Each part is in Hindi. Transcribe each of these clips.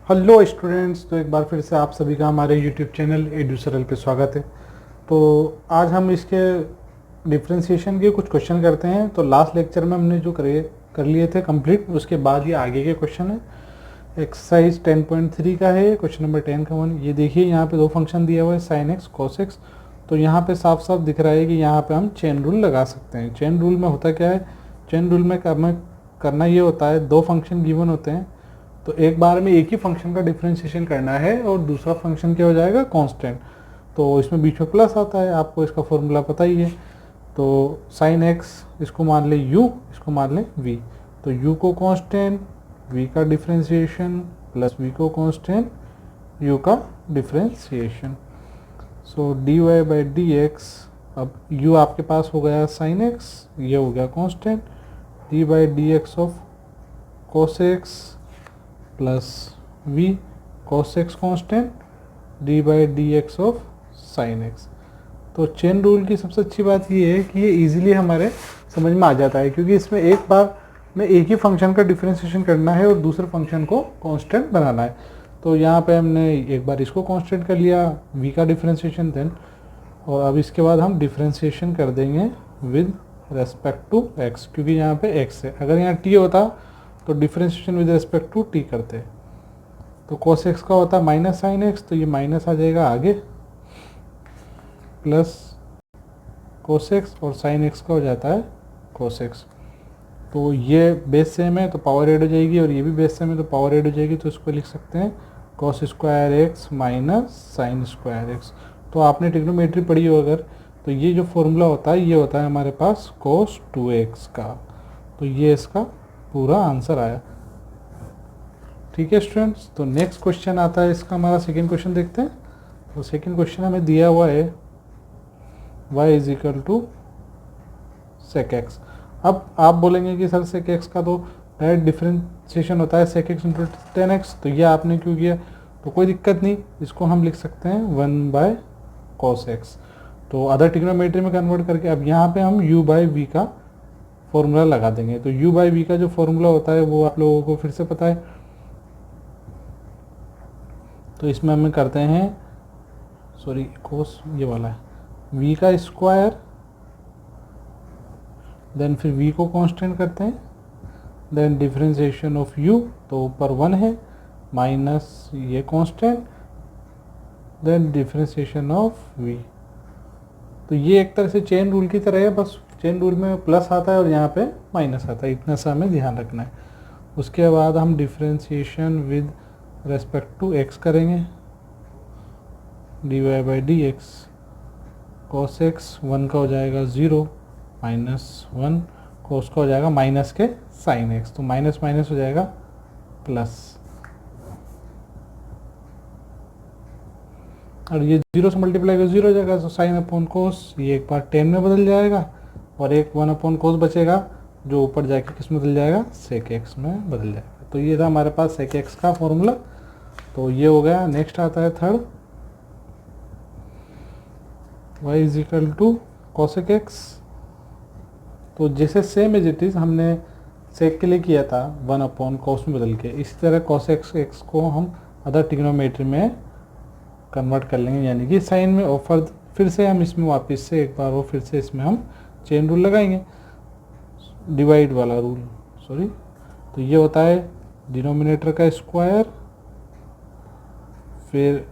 हेलो स्टूडेंट्स, तो एक बार फिर से आप सभी का हमारे यूट्यूब चैनल एडुसरल पे स्वागत है। तो आज हम इसके डिफ्रेंशिएशन के कुछ क्वेश्चन करते हैं। तो लास्ट लेक्चर में हमने जो कर लिए थे कंप्लीट, उसके बाद ये आगे के क्वेश्चन है। एक्सरसाइज 10.3 का है क्वेश्चन नंबर 10 का 1। ये देखिए यहाँ पे दो फंक्शन दिया हुआ है, साइन एक्स कॉस एक्स। तो यहाँ पे साफ साफ दिख रहा है कि यहाँ पे हम चेन रूल लगा सकते हैं। चेन रूल में होता क्या है, चेन रूल में करना ये होता है, दो फंक्शन गिवन होते हैं तो एक बार में एक ही फंक्शन का डिफरेंशिएशन करना है और दूसरा फंक्शन क्या हो जाएगा, कांस्टेंट। तो इसमें बीच में प्लस आता है, आपको इसका फॉर्मूला पता ही है। तो साइन एक्स इसको मान ले u, इसको मान ले v। तो u को कांस्टेंट, v का डिफरेंशिएशन प्लस v को कांस्टेंट, u का differentiation. So dy by D x, अब u आपके पास हो गया साइन x, ये हो गया constant, d by D x of cos x plus v cos x constant, d by D x of sine x। तो चेन रूल की सबसे अच्छी बात ये है कि ये इजीली हमारे समझ में आ जाता है, क्योंकि इसमें एक बार में एक ही फंक्शन का डिफरेंशिएशन करना है और दूसरे फंक्शन को कांस्टेंट बनाना है। तो यहाँ पे हमने एक बार इसको कांस्टेंट कर लिया, v का डिफरेंशिएशन देन, और अब इसके बाद हम डिफरेंशिएशन कर देंगे विद रेस्पेक्ट टू x, क्योंकि यहाँ पे x है। अगर यहाँ t होता तो differentiation with respect to t करते। तो cos x का होता है माइनस साइन x, तो ये माइनस आ जाएगा आगे, प्लस cos x और साइन x का हो जाता है cos x। तो ये बेस सेम है तो पावर ऐड हो जाएगी, और ये भी बेस सेम है तो पावर ऐड हो जाएगी। तो इसको लिख सकते हैं cos square x minus sine square x। तो आपने ट्रिग्नोमेट्री पढ़ी हो अगर, तो ये जो फॉर्मूला होता है ये होता है हमारे पास cos 2x का। तो ये इसका पूरा आंसर आया। ठीक है स्टूडेंट्स, तो नेक्स्ट क्वेश्चन आता है इसका, हमारा सेकंड क्वेश्चन देखते हैं। तो सेकंड क्वेश्चन हमें दिया हुआ है y is equal to sec x. अब आप बोलेंगे कि सर सेक एक्स का तो डायरेक्ट डिफरेंशिएशन होता है sec x into tan x, तो ये आपने क्यों किया? तो कोई दिक्कत नहीं, इसको हम लिख सकते हैं 1 बाय कॉस एक्स। तो अदर ट्रिग्नोमेट्री में कन्वर्ट करके अब यहाँ पे हम u बाई वी का फॉर्मूला लगा देंगे। तो u बाई वी का जो फॉर्मूला होता है वो आप लोगों को फिर से पता है। तो इसमें हमें करते हैं, सॉरी कोस ये वाला है, v का स्क्वायर, देन फिर v को कांस्टेंट करते हैं, देन डिफरेंशिएशन ऑफ u, तो ऊपर 1 है, माइनस ये constant, then differentiation of v। तो ये एक तरह से चेन रूल की तरह है, बस चेन रूल में प्लस आता है और यहाँ पे माइनस आता है, इतना सा हमें ध्यान रखना है। उसके बाद हम differentiation with respect to x करेंगे, dy by D x cos x, 1 का हो जाएगा 0 माइनस 1, कॉस का हो जाएगा माइनस के साइन एक्स, तो माइनस माइनस हो जाएगा प्लस, और ये 0 से मल्टीप्लाई कर 0 हो जाएगा, तो साइन अपॉन कोस ये एक बार 10 में बदल जाएगा, और एक 1 अपॉन कोस बचेगा जो ऊपर जाके किस में बदल जाएगा, सेक एक्स में बदल जाएगा। तो ये था हमारे पास सेक एक्स का फॉर्मूला। तो ये हो गया। नेक्स्ट आता है third, y is equal to cosec x. तो जैसे सेम एज इट इज़ हमने सेक के लिए किया था 1 अपॉन कॉस में बदल के, इसी तरह कॉसेक एक्स को हम अदर ट्रिग्नोमेट्री में कन्वर्ट कर लेंगे, यानी कि साइन में, और फिर से हम इसमें वापस से एक बार वो फिर से इसमें हम चेन रूल लगाएंगे, डिवाइड वाला रूल, सॉरी। तो ये होता है डिनोमिनेटर का स्क्वायर, फिर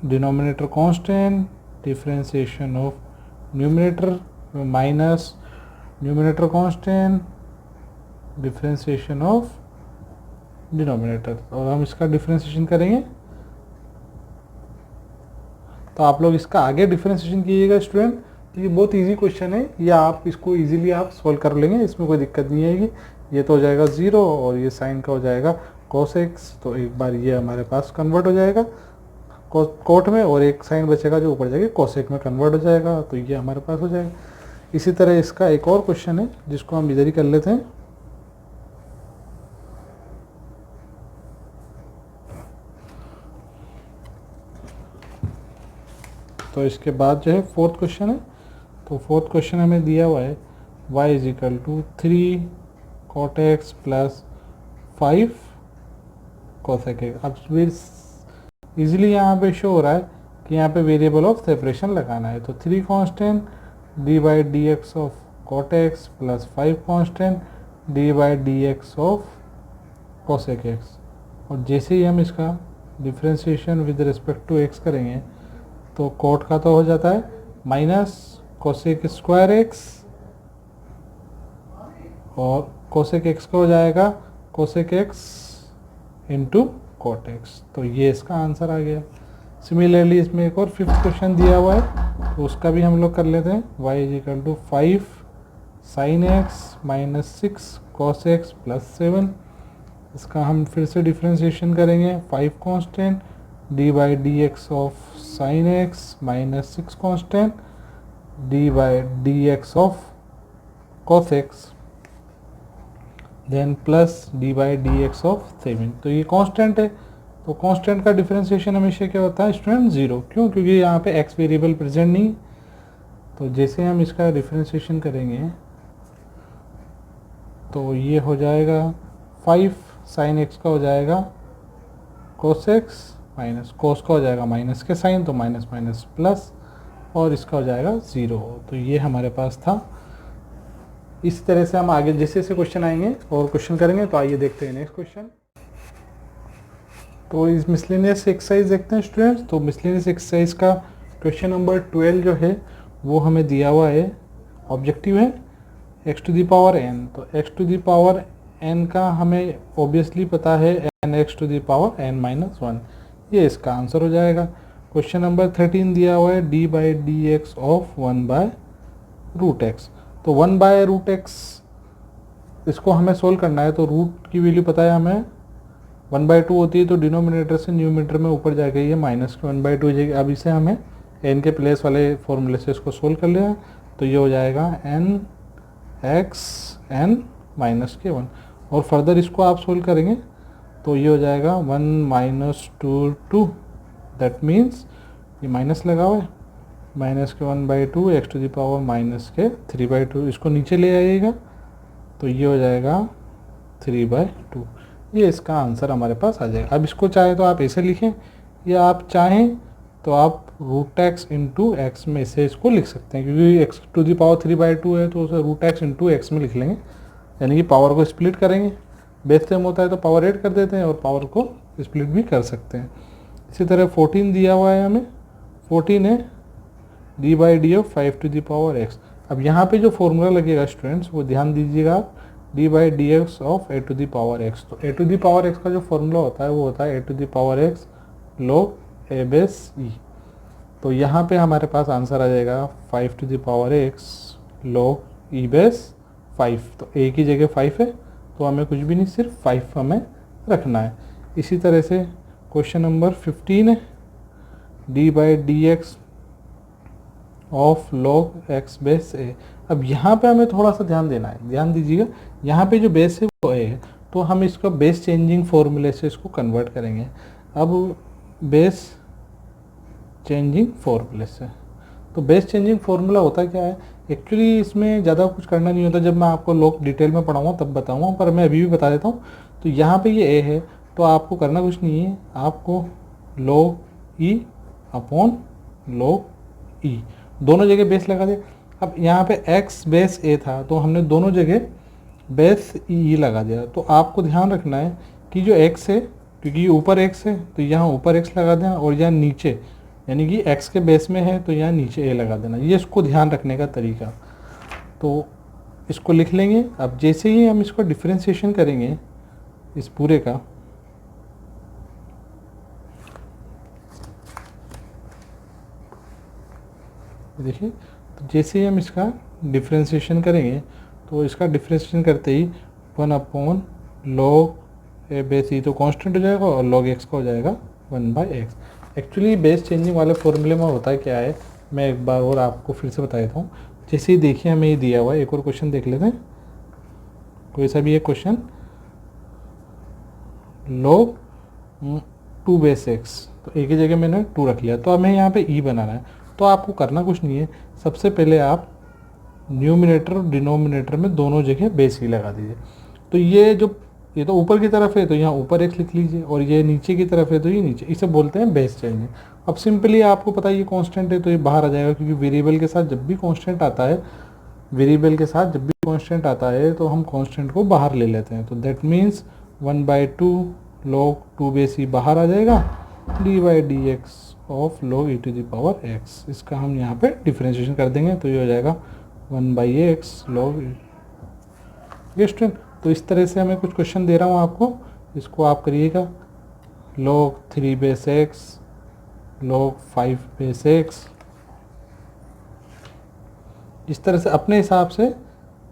denominator constant, differentiation of numerator minus numerator constant, differentiation of denominator, और हम इसका डिफरेंशिएशन करेंगे। तो आप लोग इसका आगे डिफरेंशिएशन कीजिएगा स्टूडेंट, तो ये बहुत इजी क्वेश्चन है, ये आप इसको इजीली आप सॉल्व कर लेंगे, इसमें कोई दिक्कत नहीं आएगी। ये तो हो जाएगा 0 और ये साइन का हो जाएगा cos x, तो एक बार ये हमारे पास कन्वर्ट हो जाएगा कोट में, और एक साइन बचेगा जो ऊपर जाके cosec में कन्वर्ट हो जाएगा, तो ये हमारे पास हो जाएगा। इसी तरह इसका एक और क्वेश्चन है जिसको हम इधर ही कर लेते हैं। तो इसके बाद जो है फोर्थ क्वेश्चन है। तो फोर्थ क्वेश्चन हमें दिया हुआ है y is equal to 3 cot x plus 5 cosec x. अब इजीली यहाँ पे शो हो रहा है कि यहाँ पे वेरिएबल ऑफ सेपरेशन लगाना है, तो 3 constant D by D x of cot x plus 5 constant D by D x of cosec x. और जैसे ही हम इसका differentiation with respect to x करेंगे तो कॉट का तो हो जाता है माइनस कोसेक स्क्वायर एक्स और कोसेक एक्स का हो जाएगा cosec x into cot x. तो ये इसका आंसर आ गया। सिमिलरली इसमें एक और 5th क्वेश्चन दिया हुआ है, तो उसका भी हम लोग कर लेते हैं। y is equal to 5 sine x minus 6 cos x plus 7। इसका हम फिर से डिफ्रेंशिएशन करेंगे। 5 constant D by D x of sine x minus 6 constant D by D x of cos x then plus d by D x of 7। तो ये कांस्टेंट है, तो कांस्टेंट का डिफरेंशिएशन हमेशा क्या होता है स्टूडेंट? 0। क्यों? क्योंकि यहाँ पे x वेरिएबल प्रेजेंट नहीं। तो जैसे हम इसका डिफरेंशिएशन करेंगे तो ये हो जाएगा 5 साइन एक्स का हो जाएगा कोस एक्स माइनस कोस का हो जाएगा माइनस के साइन, तो माइनस माइनस प्लस, और इसका हो जाएगा 0। तो ये हमारे पास था। इस तरह से हम आगे जैसे जैसे क्वेश्चन आएंगे और क्वेश्चन करेंगे। तो आइए देखते हैं नेक्स्ट क्वेश्चन। तो इस मिसलेनियस एक्सरसाइज देखते हैं स्टूडेंट्स। तो मिसलेनियस एक्सरसाइज का क्वेश्चन नंबर 12 जो है वो हमें दिया हुआ है। ऑब्जेक्टिव है x to the power n। तो x to the power n का हमें ऑब्वियसली पता है n x to the power n minus 1, ये इसका आंसर हो जाएगा। क्वेश्चन नंबर 13 दिया हुआ है d by D x of 1 by root x. तो 1 बाय रूट एक्स इसको हमें सोल्व करना है। तो रूट की वैल्यू पता है हमें 1/2 होती है, तो डिनोमिनेटर से न्यूमिनेटर में ऊपर जाके ये माइनस की 1/2 हो जाएगी। अब इसे हमें n के प्लेस वाले फॉर्मूले से इसको सोल्व कर लिया, तो ये हो जाएगा n x n माइनस के 1। और फर्दर इसको आप सोल्व करेंगे तो ये हो जाएगा 1 माइनस 2 दैट मीन्स ये माइनस लगा हुआ है, माइनस के 1/2 x to the power minus के 3/2। इसको नीचे ले आइएगा तो ये हो जाएगा 3/2। ये इसका आंसर हमारे पास आ जाएगा। अब इसको चाहे तो आप ऐसे लिखें, या आप चाहें तो आप रूट एक्स इंटू एक्स में से इसको लिख सकते हैं, क्योंकि एक्स टू दी पावर 3/2 है तो उसे रूट एक्स इंटू एक्स में लिख लेंगे, यानी कि पावर को स्प्लिट करेंगे। बेस सेम होता है तो पावर ऐड कर देते हैं और पावर को स्प्लिट भी कर सकते हैं। इसी तरह 14 दिया हुआ है हमें। 14 है D by d of 5 to the power x. अब यहाँ पे जो फॉर्मूला लगेगा स्टूडेंट्स वो ध्यान दीजिएगा आप, D by D x of A to the power X. तो A to the power x का जो फॉर्मूला होता है वो होता है A to the power X log A base E. तो यहाँ पे हमारे पास आंसर आ जाएगा 5 to the power X log E base 5। तो ए की जगह 5 है तो हमें कुछ भी नहीं, सिर्फ 5 हमें रखना है। इसी तरह से क्वेश्चन नंबर 15 है D by D x of log X base A. अब यहाँ पे हमें थोड़ा सा ध्यान देना है, ध्यान दीजिएगा। यहाँ पे जो बेस है वो ए है, तो हम इसका बेस चेंजिंग फॉर्मूले से इसको कन्वर्ट करेंगे। अब बेस चेंजिंग फॉर्मूले से, तो बेस चेंजिंग फार्मूला होता क्या है? एक्चुअली इसमें ज़्यादा कुछ करना नहीं होता, जब मैं आपको लॉग डिटेल में पढ़ाऊँगा तब बताऊँगा, पर मैं अभी भी बता देता हूँ। तो यहाँ पे ये ए है तो आपको करना कुछ नहीं है, आपको log ई अपॉन log ई दोनों जगह बेस लगा दे। अब यहाँ पे x बेस a था तो हमने दोनों जगह बेस ई लगा दिया। तो आपको ध्यान रखना है कि जो x है, क्योंकि ऊपर x है तो यहाँ ऊपर x लगा देना, और यहाँ नीचे यानी कि x के बेस में है तो यहाँ नीचे a लगा देना। ये इसको ध्यान रखने का तरीका। तो इसको लिख लेंगे। अब जैसे ही हम इसको डिफरेंशिएशन करेंगे इस पूरे का, देखिए, तो जैसे ही हम इसका डिफरेंशिएशन करेंगे तो इसका डिफरेंशिएशन करते ही 1 upon log A base E तो कांस्टेंट हो जाएगा और log x का हो जाएगा 1/x। एक्चुअली बेस चेंजिंग वाले फॉर्मूले में होता है क्या है, मैं एक बार और आपको फिर से बता देता हूँ। जैसे ही देखिए हमें ये दिया हुआ है, एक और क्वेश्चन देख लेते हैं। कोई सा भी एक क्वेश्चन log 2 बेस x, तो एक ही जगह मैंने 2 रख लिया। तो हमें यहाँ पे e बनाना है। तो आपको करना कुछ नहीं है, सबसे पहले आप न्यूमिनेटर और डिनोमिनेटर में दोनों जगह बेस ही लगा दीजिए। तो ये तो ऊपर की तरफ है तो यहाँ ऊपर x लिख लीजिए, और ये नीचे की तरफ है तो ये नीचे, इसे बोलते हैं बेस चेंजिंग। अब सिंपली आपको पता है ये कांस्टेंट है तो ये बाहर आ जाएगा, क्योंकि वेरिएबल के साथ जब भी कांस्टेंट आता है, वेरिएबल के साथ जब भी कांस्टेंट आता है तो हम कांस्टेंट को बाहर ले लेते हैं। तो that means 1/2 log 2 base e बाहर आ जाएगा, dy/dx of log e to the power x। इसका हम यहाँ पे डिफ्रेंशिएशन कर देंगे तो ये हो जाएगा 1/x log ये स्टूडेंट। तो इस तरह से हमें कुछ क्वेश्चन दे रहा हूँ आपको, इसको आप करिएगा। log 3 base x, log 5 base x, इस तरह से अपने हिसाब से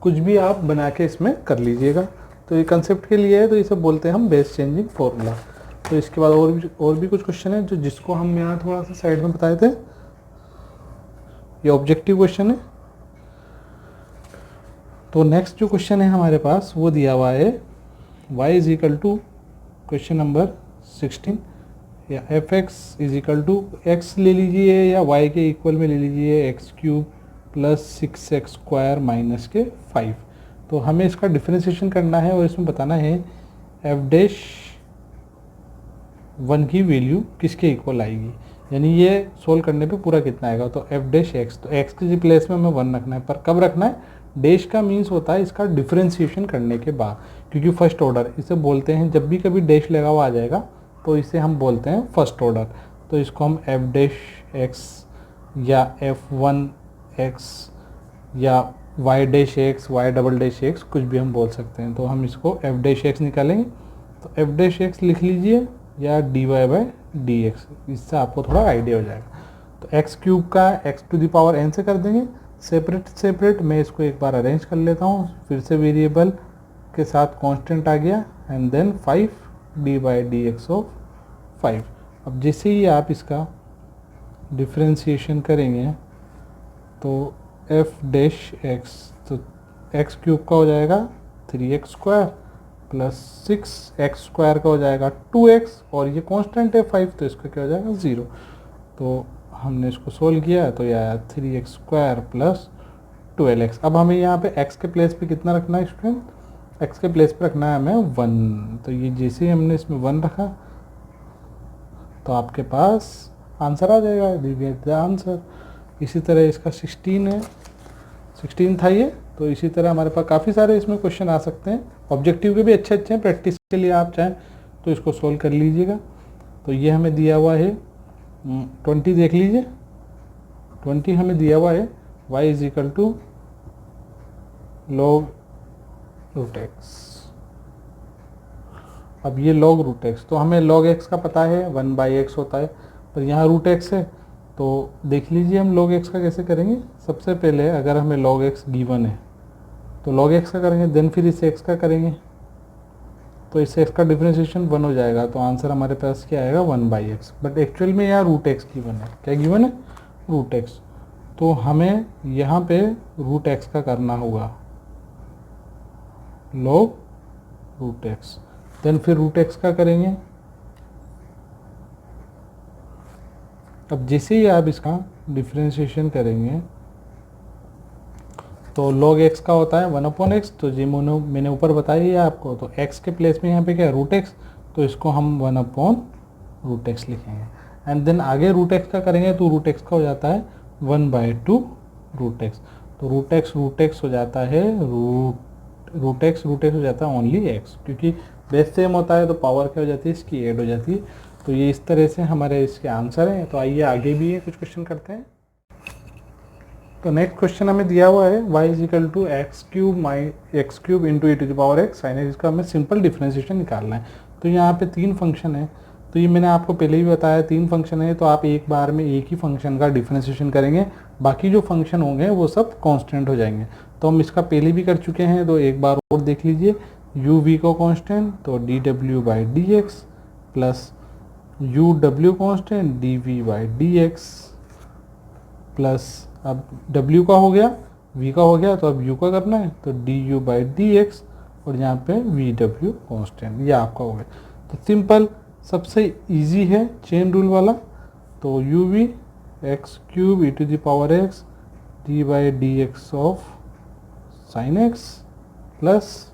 कुछ भी आप बना के इसमें कर लीजिएगा। तो ये कंसेप्ट के लिए है, तो इसे बोलते हैं हम बेस चेंजिंग फॉर्मूला। तो इसके बाद और भी कुछ क्वेश्चन है जिसको हम यहाँ थोड़ा सा साइड में बताए थे। ये ऑब्जेक्टिव क्वेश्चन है। तो नेक्स्ट जो क्वेश्चन है हमारे पास वो दिया हुआ है y is equal to question number 16 या fx is equal to x ले लीजिए या y के इक्वल में ले लीजिए x³ प्लस 6x² माइनस के 5। तो हमें इसका डिफरेंशिएशन करना है और इसमें बताना है f' 1 की वैल्यू किसके इक्वल आएगी, यानी ये सोल्व करने पे पूरा कितना आएगा। तो f'(x), तो x के प्लेस में हमें 1 रखना है, पर कब रखना है, डैश का मीन्स होता है इसका डिफरेंशिएशन करने के बाद, क्योंकि फर्स्ट ऑर्डर इसे बोलते हैं। जब भी कभी डैश लगा हुआ आ जाएगा तो इसे हम बोलते हैं फर्स्ट ऑर्डर। तो इसको हम f'(x) या f1(x) या y'(x), y'(x) कुछ भी हम बोल सकते हैं। तो हम इसको f'(x) निकालेंगे, तो f'(x) लिख लीजिए या dy/dx, इससे आपको थोड़ा आइडिया हो जाएगा। तो x³ का x to the power n से कर देंगे सेपरेट। मैं इसको एक बार अरेंज कर लेता हूँ, फिर से वेरिएबल के साथ कांस्टेंट आ गया, एंड देन 5 dy/dx ऑफ 5। अब जैसे ही आप इसका डिफरेंशिएशन करेंगे तो f'(x), तो x³ का हो जाएगा 3x² प्लस 6x² का हो जाएगा 2x, और ये कांस्टेंट है 5 तो इसका क्या हो जाएगा 0। तो हमने इसको सोल्व किया तो ये आया 3x² प्लस 12x। अब हमें यहाँ पे x के प्लेस पे कितना रखना है स्टूडेंट, x के प्लेस पे रखना है हमें 1। तो ये जैसे ही हमने इसमें 1 रखा तो आपके पास आंसर आ जाएगा, यू गेट द आंसर। इसी तरह इसका 16 है, 16 था ये। तो इसी तरह हमारे पास काफ़ी सारे इसमें क्वेश्चन आ सकते हैं, ऑब्जेक्टिव के भी अच्छे हैं, प्रैक्टिस के लिए आप चाहें तो इसको सोल्व कर लीजिएगा। तो ये हमें दिया हुआ है 20, देख लीजिए 20 हमें दिया हुआ है y is equal to log √x। अब ये log √x, तो हमें log x का पता है 1/x होता है, पर यहाँ √x है। तो देख लीजिए हम log x का कैसे करेंगे। सबसे पहले अगर हमें log x गिवन है तो log x का करेंगे, देन फिर इस x का करेंगे, तो इस x का डिफरेंशिएशन 1 हो जाएगा। तो आंसर हमारे पास क्या आएगा 1/x। बट एक्चुअल में यहाँ √x गिवन है, क्या गिवन है √x। तो हमें यहाँ पे √x का करना होगा log √x, देन फिर √x का करेंगे। अब जैसे ही आप इसका डिफरेंशिएशन करेंगे तो log x का होता है 1/x, तो जी मैंने ऊपर बताया है आपको। तो x के प्लेस में यहाँ पे क्या है √x, तो इसको हम 1/√x लिखेंगे, एंड देन आगे √x का करेंगे तो √x का हो जाता है 1/2√x। तो √x हो जाता है √x हो जाता है ओनली x, क्योंकि बेस सेम होता है तो पावर क्या हो जाती है इसकी ऐड हो जाती है। तो ये इस तरह से हमारे इसके आंसर हैं। तो आइए आगे भी है कुछ क्वेश्चन करते हैं। तो नेक्स्ट क्वेश्चन हमें दिया हुआ है y is equal to x³ into e to the power x sine. इसका हमें सिंपल डिफरेंशिएशन निकालना है। तो यहाँ पे 3 फंक्शन है, तो ये मैंने आपको पहले ही बताया 3 फंक्शन है, तो आप एक बार में एक ही फंक्शन का डिफरेंशिएशन करेंगे, बाकी जो फंक्शन होंगे वो सब कांस्टेंट हो जाएंगे। तो हम इसका पहले भी कर चुके हैं, तो एक बार और देख लीजिए। u_v को कांस्टेंट तो dw/dx plus u_w constant dv/dx plus, अब w का हो गया v का हो गया, तो अब u का करना है तो du/dx, और यहाँ पे vw कांस्टेंट, ये आपका हो गया। तो सिंपल सबसे इजी है चेन रूल वाला। तो uv x³ e to the power x d/dx of sine x plus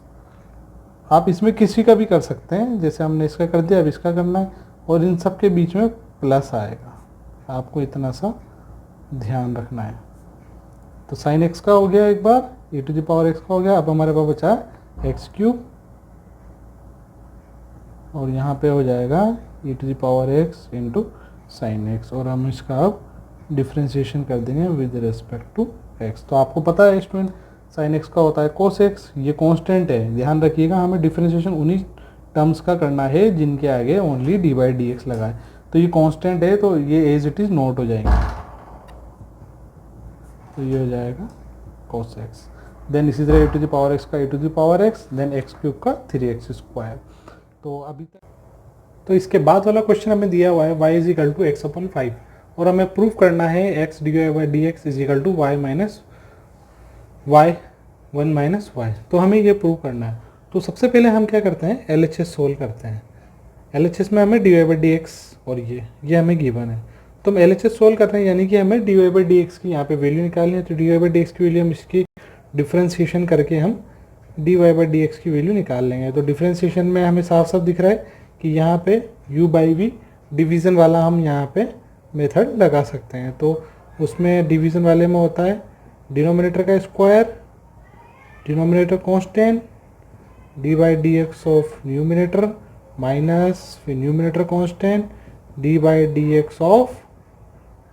आप इसमें किसी का भी कर सकते हैं, जैसे हमने इसका कर दिया, अब इसका करना है, और इन सब के बीच में प्लस आएगा, आपको इतना सा ध्यान रखना है। तो साइन एक्स का हो गया एक बार, e to the power x का हो गया, अब हमारे पास बचा एक्स क्यूब, और यहाँ पे हो जाएगा e to the power x into sine x, और हम इसका अब डिफ्रेंशिएशन कर देंगे विद रिस्पेक्ट टू एक्स। तो आपको पता है स्टूडेंट साइन एक्स का होता है कोस एक्स, ये कांस्टेंट है, ध्यान रखिएगा, हमें डिफ्रेंशिएशन उन्हीं टर्म्स का करना है जिनके आगे only D by D x लगा है। तो ये कांस्टेंट है, तो ये एज इट इज़ नोट हो जाएंगे, तो ये हो जाएगा कोस एक्स। देन इसी तरह e to the power x का e to the power x, then x cube का 3x स्क्वायर। तो अभी तक तो इसके बाद वाला क्वेश्चन हमें दिया हुआ है y is equal to x upon 5, और हमें प्रूव करना है x d Y by D x is equal to y minus y 1 minus y. तो हमें ये प्रूव करना है। तो सबसे पहले हम क्या करते हैं, LHS सोल्व करते हैं। LHS में हमें d Y by D x और ये हमें गिवन है, तो हम LHS सोल्व कर रहे हैं, यानी कि हमें d Y by D x की यहाँ पे वैल्यू निकालनी है। तो d Y by D x की वैल्यू हम इसकी डिफ्रेंशिएशन करके हम d Y by D x की वैल्यू निकाल लेंगे। तो डिफ्रेंशिएशन में हमें साफ साफ दिख रहा है कि यहाँ पे u बाई वी डिवीज़न वाला हम यहाँ पे मेथड लगा सकते हैं। तो उसमें डिवीज़न वाले में होता है डिनोमिनेटर का square, denominator constant, D by D x of numerator minus फिर numerator constant D by D x of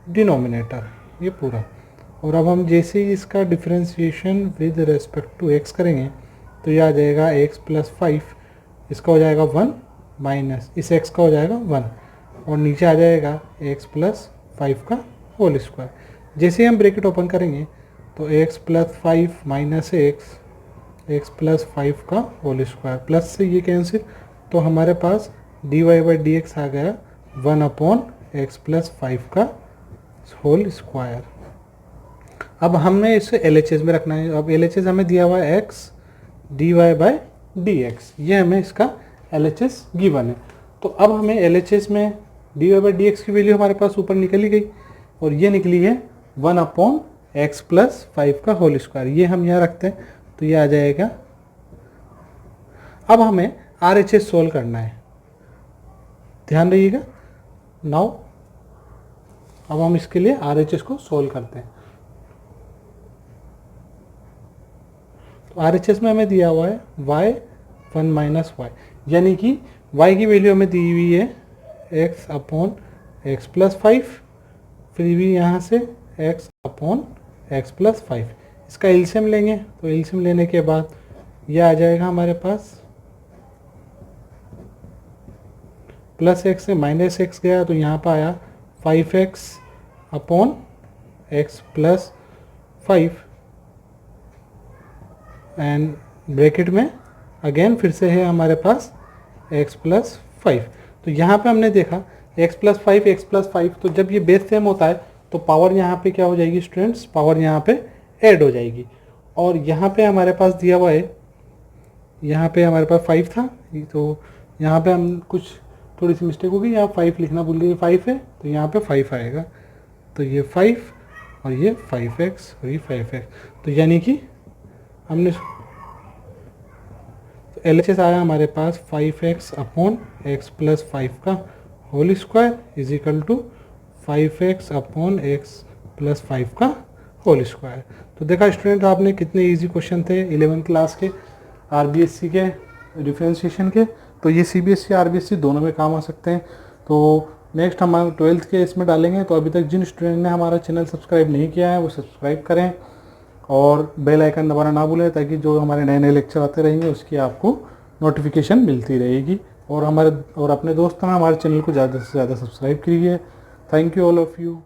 denominator, ये पूरा। और अब हम जैसे ही इसका differentiation with respect to x करेंगे तो ये आ जाएगा एक्स प्लस 5, इसका हो जाएगा 1 माइनस इस एक्स का हो जाएगा 1, और नीचे आ जाएगा एक्स प्लस 5 का होल स्क्वायर। जैसे ही हम ब्रैकेट ओपन करेंगे तो x plus 5 minus x plus 5 का होल स्क्वायर, प्लस से ये कैंसिल, तो हमारे पास D Y by D X आ गया 1 अपॉन एक्स प्लस 5 का होल स्क्वायर। अब हमें इसे LHS में रखना है। अब LHS हमें दिया हुआ है x d Y by D x, ये हमें इसका LHS गिवन है। तो अब हमें LHS में d Y by D x की वैल्यू हमारे पास ऊपर निकली गई, और ये निकली है 1 अपॉन एक्स प्लस 5 का होल स्क्वायर, ये हम यहाँ रखते हैं, तो ये आ जाएगा। अब हमें RHS सोल्व करना है, ध्यान रहिएगा। नाउ अब हम इसके लिए RHS को सोल्व करते हैं। तो RHS में हमें दिया हुआ है y 1 माइनस वाई, यानी कि y की वैल्यू हमें दी हुई है x अपॉन एक्स प्लस 5, फिर भी यहाँ से x अपॉन एक्स प्लस 5, इसका एलसीएम लेंगे। तो एलसीएम लेने के बाद ये आ जाएगा हमारे पास प्लस एक्स से माइनस एक्स गया, तो यहाँ पर आया 5x upon x plus 5, and bracket में अगेन फिर से है हमारे पास x प्लस 5। तो यहाँ पे हमने देखा x प्लस 5, तो जब ये बेस सेम होता है तो पावर यहाँ पे क्या हो जाएगी स्टूडेंट्स, पावर यहाँ पे ऐड हो जाएगी। और यहाँ पे हमारे पास दिया हुआ है, यहाँ पे हमारे पास 5 था, तो यहाँ पे हम कुछ थोड़ी सी मिस्टेक होगी, यहाँ 5 लिखना भूल गए, 5 है तो यहाँ पे 5 आएगा, तो ये 5 और ये 5x और ये 5x। तो यानी कि हमने तो LHS आया हमारे पास 5x अपॉन एक्स प्लस 5 का whole square is equal to 5x upon x plus 5 का होल स्क्वायर। तो देखा स्टूडेंट आपने कितने इजी क्वेश्चन थे 11th क्लास के RBSC के डिफरेंशिएशन के। तो ये CBSE RBSC दोनों में काम आ सकते हैं। तो नेक्स्ट हम 12th के इसमें डालेंगे। तो अभी तक जिन स्टूडेंट ने हमारा चैनल सब्सक्राइब नहीं किया है वो सब्सक्राइब करें और बेल आइकन दबाना ना भूलें, ताकि जो हमारे नए नए लेक्चर आते रहेंगे उसकी आपको नोटिफिकेशन मिलती रहेगी। और अपने दोस्तों में हमारे चैनल को ज़्यादा से ज़्यादा सब्सक्राइब कीजिए। Thank you all of you.